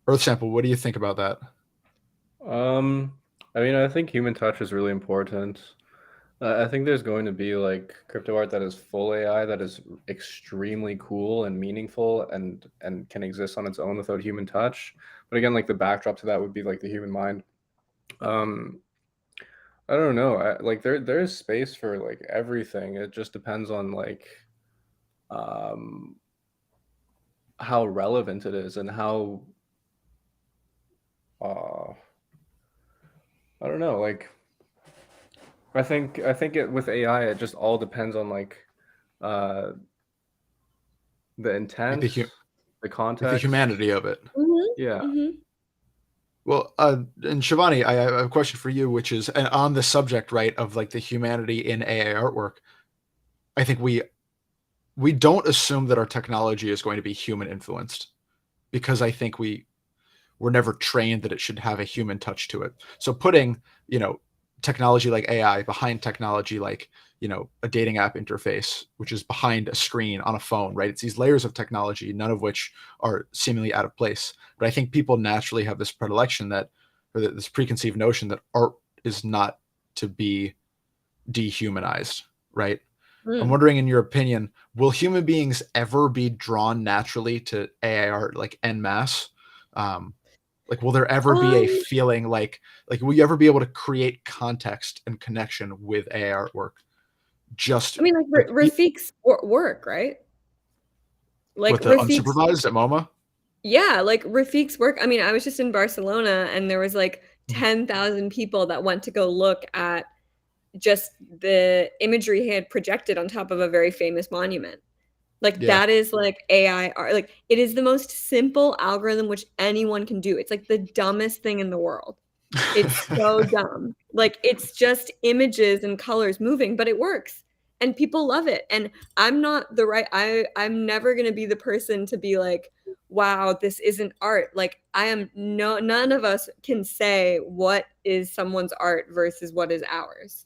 Earth Sample, what do you think about that? Um, I mean, I think human touch is really important. I think there's going to be like crypto art that is full AI that is extremely cool and meaningful and can exist on its own without human touch. But again, like the backdrop to that would be like the human mind. Um, I don't know. Like there's space for like everything. It just depends on like um how relevant it is and how uh I don't know, like I think it with AI it just all depends on like uh the Like intent, the hu- the like the context. humanity of it. Mhm. Yeah. Mhm. Well, and Shivani, I have a question for you, which is and on the subject, right, of like the humanity in AI artwork. I think we don't assume that our technology is going to be human influenced because I think we're never trained that it should have a human touch to it. So putting, you know, technology like AI behind technology like, a dating app interface, which is behind a screen on a phone, right? It's these layers of technology, none of which are seemingly out of place. But I think people naturally have this predilection or this preconceived notion that art is not to be dehumanized, right? I'm Mm. wondering, in your opinion, will human beings ever be drawn naturally to AI art like en masse? Um, like, will there ever be a Um, feeling like will you ever be able to create context and connection with AI artwork? Just I mean, like like Rafiq's work, right? Like with the Rafiq's unsupervised at MoMA? Yeah, like Rafiq's work. I mean, I was just in Barcelona and there was like Mhm. 10,000 people that went to go look at just the imagery he had projected on top of a very famous monument. Like Yeah. that is like AI art. Like it is the most simple algorithm which anyone can do. It's like the dumbest thing in the world. It's so dumb. Like it's just images and colors moving, but it works. And people love it. And I'm never going to be the person to be like, "Wow, this isn't art." Like I am no none of us can say what is someone's art versus what is ours,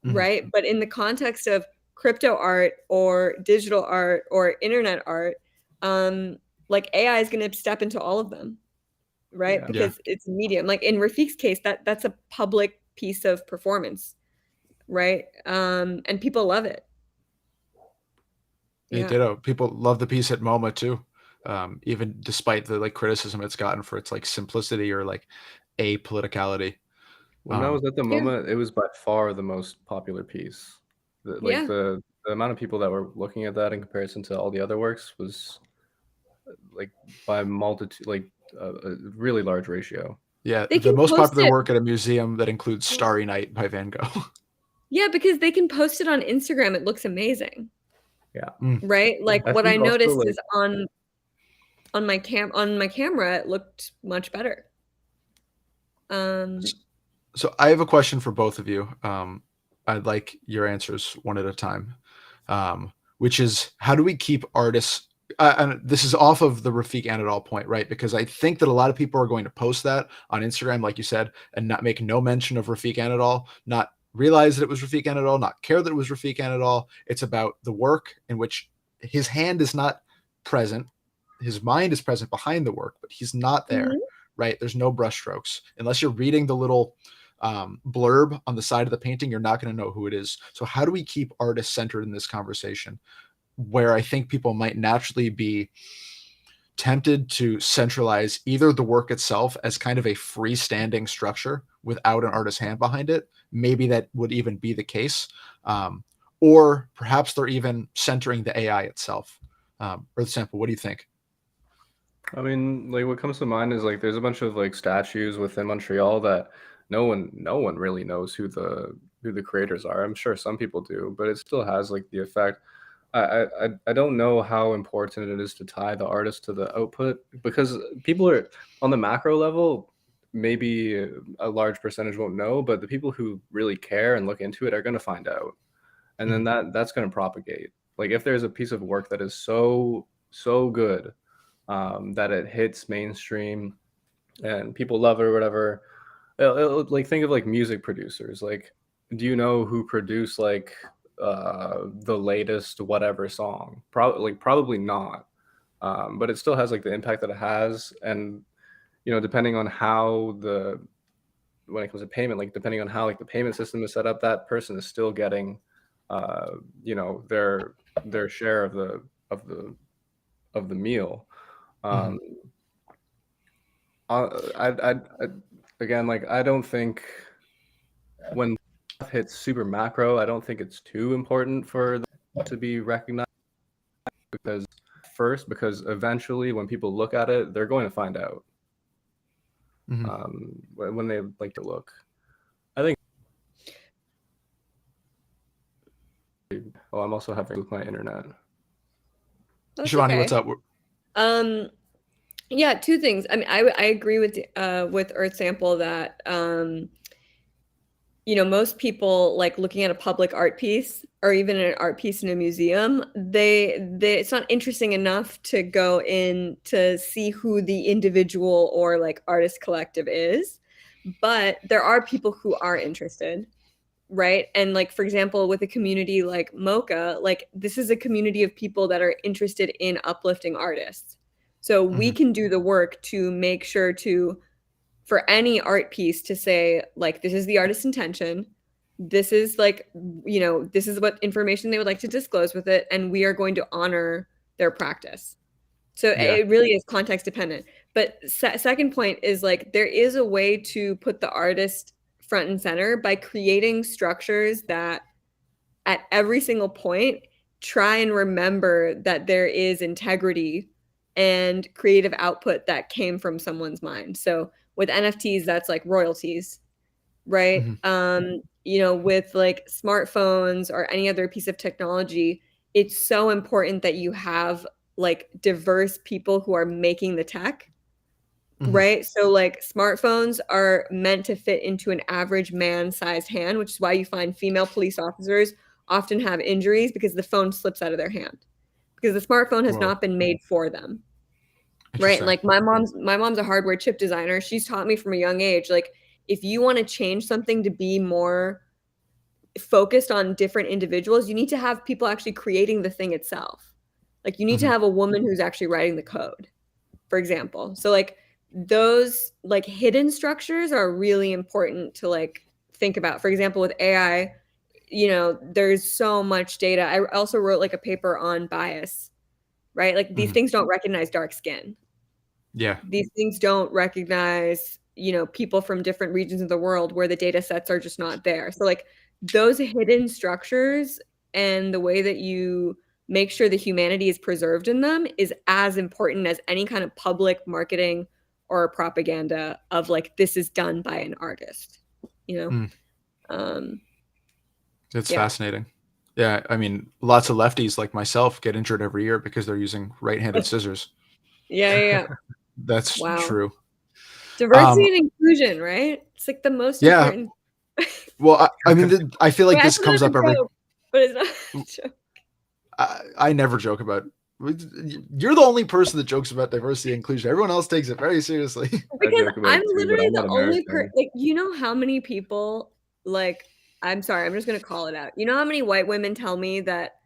Mhm. right? But in the context of crypto art or digital art or internet art, um like AI is going to step into all of them, right? Yeah. Yeah. Because it's a medium. Like in Rafiq's case, that's a public piece of performance, right? And people love it. They Yeah. ditto. People love the piece at MoMA too. Even despite the like criticism it's gotten for its like simplicity or like apoliticality. When I Um, was at the Yeah. moment, it was by far the most popular piece. Like Yeah. the amount of people that were looking at that in comparison to all the other works was like by multitude, like a really large ratio. Yeah, They the can most post popular it. work at a museum that includes Starry Night by Van Gogh. Yeah, because they can post it on Instagram. It looks amazing, Yeah, right? Like I what I think also noticed like is on my camera, it looked much better. Um, So I have a question for both of you. I'd like your answers one at a time, which is how do we keep artists? And this is off of the Rafik Anadol point, right? Because I think that a lot of people are going to post that on Instagram, like you said, and not make no mention of Rafik Anadol, not realize that it was Rafik Anadol, not care that it was Rafik Anadol. It's about the work in which his hand is not present, his mind is present behind the work, but he's not there, mhm. right? There's no brushstrokes unless you're reading the little blurb on the side of the painting, you're not going to know who it is. So how do we keep artists centered in this conversation where I think people might naturally be tempted to centralize either the work itself as kind of a freestanding structure without an artist's hand behind it? Maybe that would even be the case. Or perhaps they're even centering the AI itself. For example, what do you think? I mean, like what comes to mind is like there's a bunch of like statues within Montreal that no one really knows who the creators are. I'm sure some people do, but it still has like the effect. I don't know how important it is to tie the artist to the output because people are on the macro level, maybe a large percentage won't know, but the people who really care and look into it are going to find out. And then Mhm. that's going to propagate. Like if there's a piece of work that is so good that it hits mainstream and people love it or whatever. Like think of like music producers. Like, do you know who produced like the latest whatever song? Probably not. But it still has like the impact that it has, and depending on how the when it comes to payment, like depending on how like the payment system is set up, that person is still getting, uh, their share of the of the meal. Mhm. Um, I again, like I don't think when stuff hits super macro, I don't think it's too important for them to be recognized because because eventually when people look at it, they're going to find out Mhm. when they like to look. I think. Oh, I'm also having with my internet. That's Shivani, what's okay. up? Um, yeah, two things. I mean, I agree with Earth Sample that most people like looking at a public art piece or even an art piece in a museum, they it's not interesting enough to go in to see who the individual or like artist collective is. But there are people who are interested, right? And like for example, with a community like Mocha, like this is a community of people that are interested in uplifting artists. So we Mhm. can do the work to make sure to for any art piece to say like this is the artist's intention, this is like this is what information they would like to disclose with it, and we are going to honor their practice. So Yeah. it really is context dependent. But second point is like there is a way to put the artist front and center by creating structures that at every single point try and remember that there is integrity and creative output that came from someone's mind. So with NFTs, that's like royalties, right? Mhm. With like smartphones or any other piece of technology, it's so important that you have like diverse people who are making the tech, Mhm. right? So like smartphones are meant to fit into an average man-sized hand, which is why you find female police officers often have injuries because the phone slips out of their hand because the smartphone has Whoa. not been made for them. Right. And Interesting. like my mom's a hardware chip designer. She's taught me from a young age, like if you want to change something to be more focused on different individuals, you need to have people actually creating the thing itself. Like you need to Mhm. have a woman who's actually writing the code, for example. So like those like hidden structures are really important to like think about. For example, with AI, there's so much data. I also wrote like a paper on bias, right? Like these Mhm. things don't recognize dark skin. Yeah. These things don't recognize, people from different regions of the world where the data sets are just not there. So like those hidden structures and the way that you make sure the humanity is preserved in them is as important as any kind of public marketing or propaganda of like this is done by an artist, you know. It's Yeah. fascinating. Yeah, I mean, lots of lefties like myself get injured every year because they're using right-handed scissors. Yeah. That's Wow. true. Diversity and inclusion, right? It's like the most Yeah. important. Well, I mean, I feel like Wait, this comes up every. joke, but it's not a joke. I never joke about. You're the only person that jokes about diversity and inclusion. Everyone else takes it very seriously. Because I'm too, literally I'm the only person. like, you know how many people like, I'm sorry, I'm just gonna call it out. You know how many white women tell me that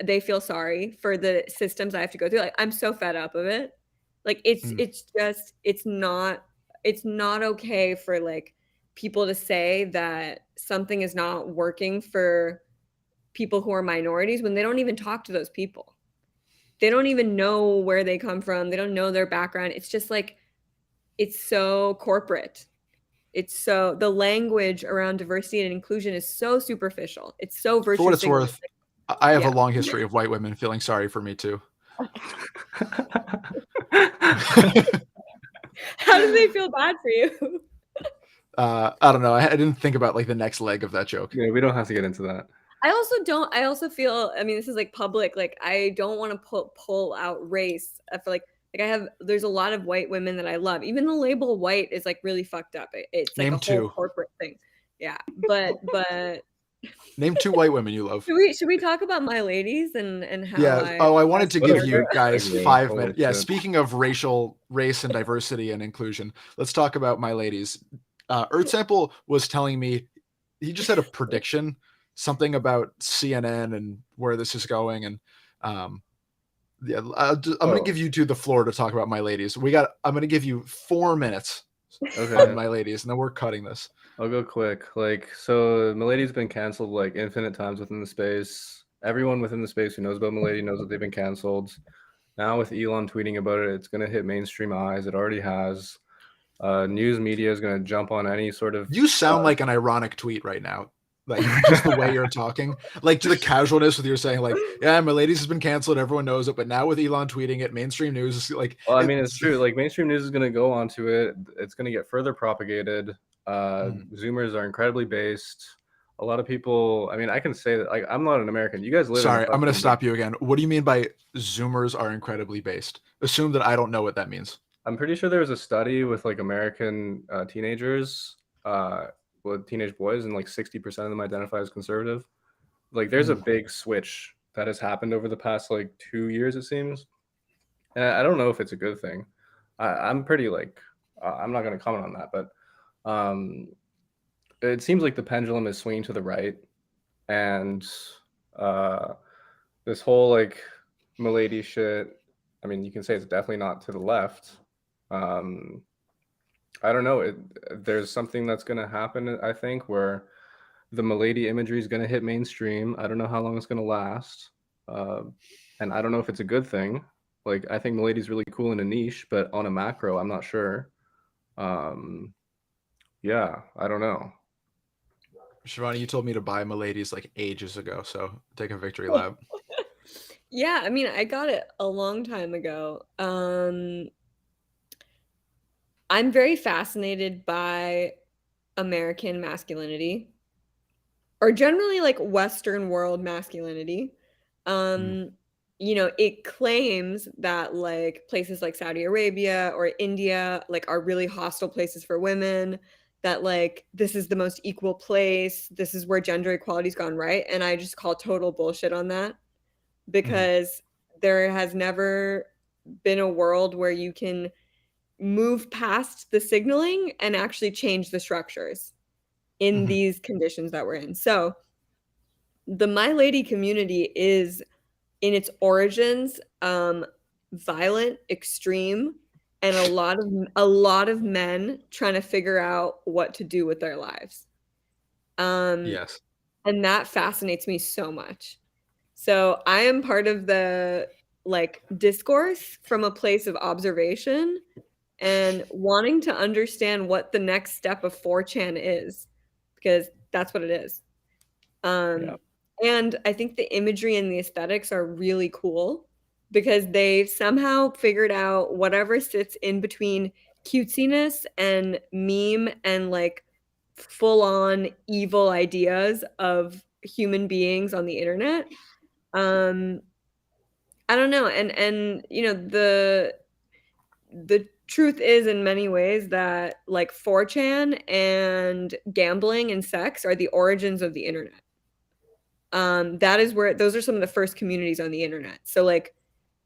they feel sorry for the systems I have to go through? Like, I'm so fed up of it. Like, it's just it's not okay for like people to say that something is not working for people who are minorities when they don't even talk to those people. They don't even know where they come from. They don't know their background. It's just like, it's so corporate. It's so, the language around diversity and inclusion is so superficial. It's so virtue For what it's signaling. worth, I have a long history of white women feeling sorry for me too. How do they feel bad for you? I don't know. I didn't think about like the next leg of that joke. Yeah, we don't have to get into that. I also feel, I mean, this is like public, like I don't want to pull out race. I feel like there's a lot of white women that I love. Even the label white is like really fucked up. It's like Name a whole two. corporate thing. Yeah. But Name 2 white women you love. should we talk about my ladies and how Yeah. I wanted to give you guys 5 minutes. Yeah. Speaking of race and diversity and inclusion, let's talk about my ladies. Earth Sample was telling me he just had a prediction, something about CNN and where this is going, and yeah, I'm going to give you two the floor to talk about my ladies. I'm going to give you 4 minutes on my ladies, and then we're cutting this. I'll go quick. Like, so Milady's been canceled like infinite times within the space. Everyone within the space who knows about Milady knows that they've been canceled. Now with Elon tweeting about it, it's going to hit mainstream eyes. It already has. News media is going to jump on any sort of. You sound like an ironic tweet right now. Like just the way you're talking, like to the casualness with you're saying, like, yeah, my ladies has been canceled, everyone knows it, but now with Elon tweeting it, mainstream news is like. Well, I mean, it's true. Like mainstream news is going to go onto it. It's going to get further propagated. Zoomers are incredibly based. A lot of people. I mean, I can say that. Like, I'm not an American. You guys live. Sorry, I'm going to stop you again. What do you mean by Zoomers are incredibly based? Assume that I don't know what that means. I'm pretty sure there was a study with like American teenagers. With teenage boys, and like 60% of them identify as conservative. Like there's a big switch that has happened over the past like 2 years, it seems. And I don't know if it's a good thing. I'm pretty like, I'm not going to comment on that, but it seems like the pendulum is swinging to the right. And this whole like Milady shit, I mean, you can say it's definitely not to the left. I don't know. There's something that's going to happen, I think, where the Milady imagery is going to hit mainstream. I don't know how long it's going to last. And I don't know if it's a good thing. Like, I think Milady's really cool in a niche, but on a macro, I'm not sure. Yeah, I don't know. Shivani, you told me to buy Milady's like ages ago, so take a victory lap. Yeah, I mean, I got it a long time ago. I'm very fascinated by American masculinity, or generally like Western world masculinity. You know, it claims that like places like Saudi Arabia or India like are really hostile places for women, that like this is the most equal place, this is where gender equality's gone right, and I just call total bullshit on that, because there has never been a world where you can move past the signaling and actually change the structures in these conditions that we're in. So the My Lady community is in its origins violent, extreme, and a lot of men trying to figure out what to do with their lives. Yes. And that fascinates me so much. So I am part of the like discourse from a place of observation and wanting to understand what the next step of 4chan is, because that's what it is. And I think the imagery and the aesthetics are really cool because they somehow figured out whatever sits in between cutesiness and meme and like full on evil ideas of human beings on the internet. Um, I don't know. And you know, the truth is in many ways that like 4chan and gambling and sex are the origins of the internet. That is where those are some of the first communities on the internet. So like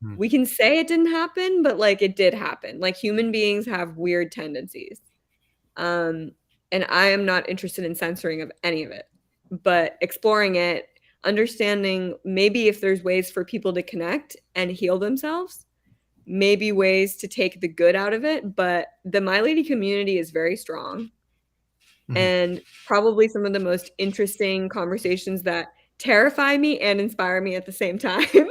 Hmm. we can say it didn't happen, but like it did happen. Like human beings have weird tendencies. Um, and I am not interested in censoring of any of it, but exploring it, understanding maybe if there's ways for people to connect and heal themselves, maybe ways to take the good out of it. But the My Lady community is very strong Mhm. and probably some of the most interesting conversations that terrify me and inspire me at the same time.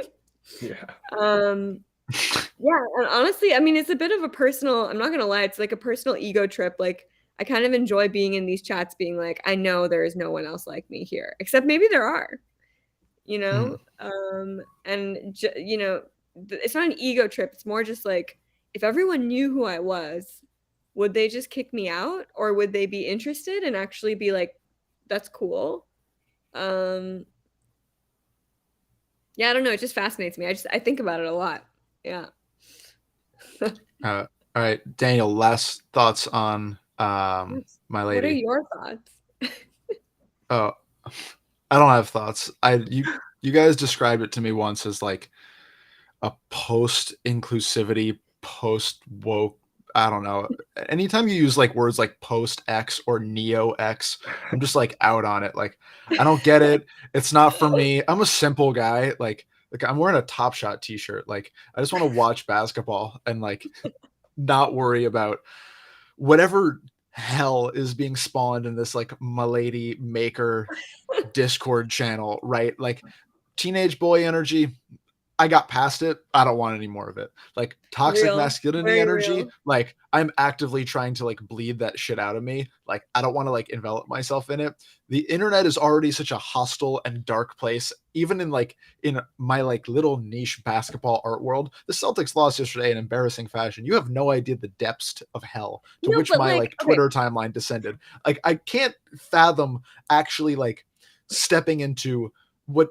Yeah. um yeah, and honestly, I mean, it's a bit of a personal, I'm not gonna lie, it's like a personal ego trip. Like I kind of enjoy being in these chats being like, I know there is no one else like me here, except maybe there are, you know? Mhm. You know, it's not an ego trip, it's more just like if everyone knew who I was, would they just kick me out or would they be interested and actually be like, that's cool? Um yeah, I don't know, it just fascinates me. I think about it a lot. Yeah. All right, Daniel. Last thoughts on My What are Lady. your thoughts? Oh, I don't have thoughts. You guys described it to me once as like a post inclusivity, post woke. I don't know. Anytime you use like words like post X or neo X, I'm just like out on it. Like I don't get it. It's not for me. I'm a simple guy. Like I'm wearing a Top Shot t-shirt. Like I just want to watch basketball and like not worry about whatever hell is being spawned in this like Milady Maker Discord channel, right? Like teenage boy energy. I got past it. I don't want any more of it. Like toxic Real, masculinity very energy, real. like I'm actively trying to like bleed that shit out of me. Like I don't want to like envelop myself in it. The internet is already such a hostile and dark place. Even in my like little niche basketball art world, the Celtics lost yesterday in embarrassing fashion. You have no idea the depths of hell to No, which but my like, like okay, Twitter timeline descended. Like I can't fathom actually like stepping into what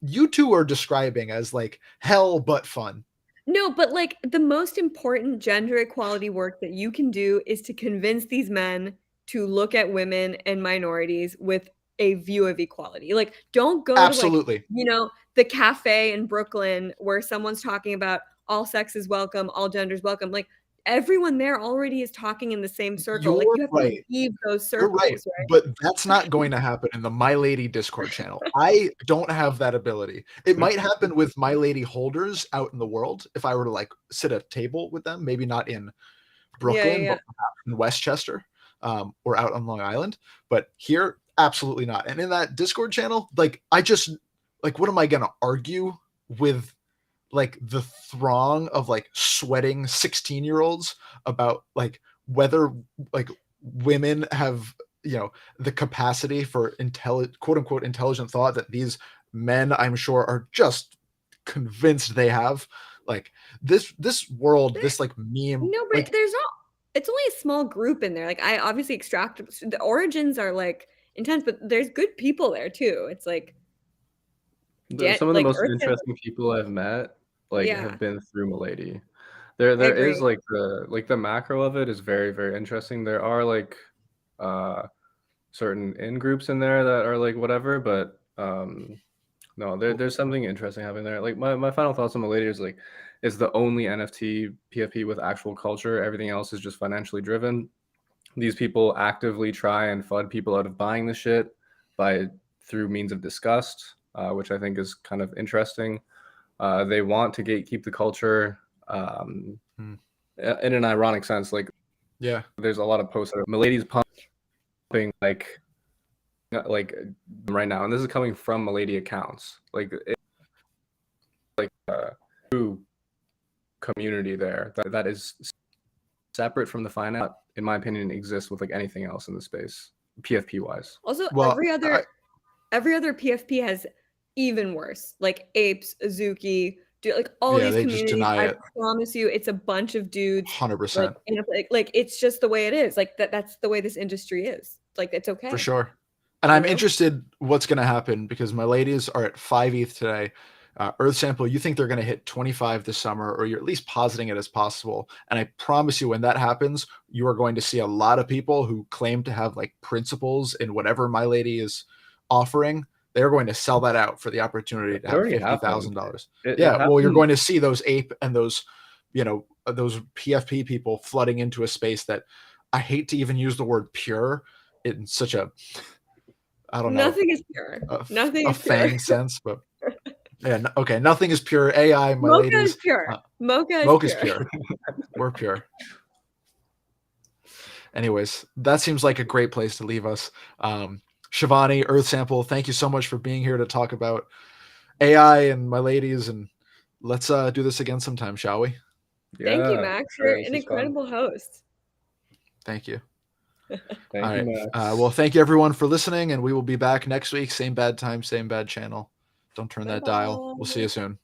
you two are describing as like hell but fun. no, but like the most important gender equality work that you can do is to convince these men to look at women and minorities with a view of equality. Like, don't go to like, Absolutely. you know, the cafe in Brooklyn where someone's talking about all sex is welcome, all genders welcome. Like, everyone there already is talking in the same circle. Like, You're you have to right. leave those You're right. circles, right? But that's not going to happen in the My Lady Discord channel. I don't have that ability. It might happen with My Lady holders out in the world if I were to like sit at a table with them, maybe not in Yeah, yeah, Brooklyn, yeah. but perhaps in Westchester, or out on Long Island. But here, absolutely not. And in that Discord channel, like I just like what am I gonna argue with like the throng of like sweating 16-year-olds about like whether like women have the capacity for quote unquote intelligent thought that these men I'm sure are just convinced they have. Like this world, There, this like meme, no, but like there's not, it's only a small group in there. Like I obviously extracted the origins are like intense, but there's good people there too. It's like Some of the like most Earth has, interesting people I've met, like, yeah, have been through Milady. I There is, agree. like, the macro of it is very, very interesting. There are, like, uh, certain in-groups in there that are, like, whatever, but, no, there's something interesting happening there. Like, my final thoughts on Milady is, like, it's the only NFT PFP with actual culture. Everything else is just financially driven. These people actively try and FUD people out of buying the shit by through means of disgust, which I think is kind of interesting. They want to gatekeep the culture, hmm, in an ironic sense. Like yeah. there's a lot of posts that are Milady's pumping like right now, and this is coming from Milady accounts. Like it's like a true community there that is separate from the finance. In my opinion, exists with like anything else in the space, PFP wise. Also, Well, I, every other PFP has even worse. Like apes, Azuki, like all Yeah, these they just communities. deny I it. promise you, it's a bunch of dudes. 100%. Like it's just the way it is. Like that's the way this industry is. Like it's okay. For sure. And You I'm know? interested what's going to happen because my ladies are at 5 ETH today. Earth Sample, you think they're going to hit 25 this summer, or you're at least positing it as possible. And I promise you, when that happens, you are going to see a lot of people who claim to have like principles in whatever my lady is offering. They're going to sell that out for the opportunity to It have already happened. $50,000. It Yeah, well, you're happened. going to see those ape and those, those PFP people flooding into a space that I hate to even use the word pure in such a, I don't know, Nothing is pure. Nothing a is pure. fang sense, but yeah, okay, nothing is pure. AI, my Mocha ladies, is pure. Mocha is Mocha's pure. pure. We're pure. Anyways, that seems like a great place to leave us. Shivani, Earth Sample, thank you so much for being here to talk about AI and my ladies, and let's do this again sometime, shall we? Thank you, Yeah, Max. sure. You're This an is fun. incredible host. Thank you. Thank All you, right. Max. Well, thank you everyone for listening, and we will be back next week. Same bad time, same bad channel. Don't turn that dial. We'll see you soon.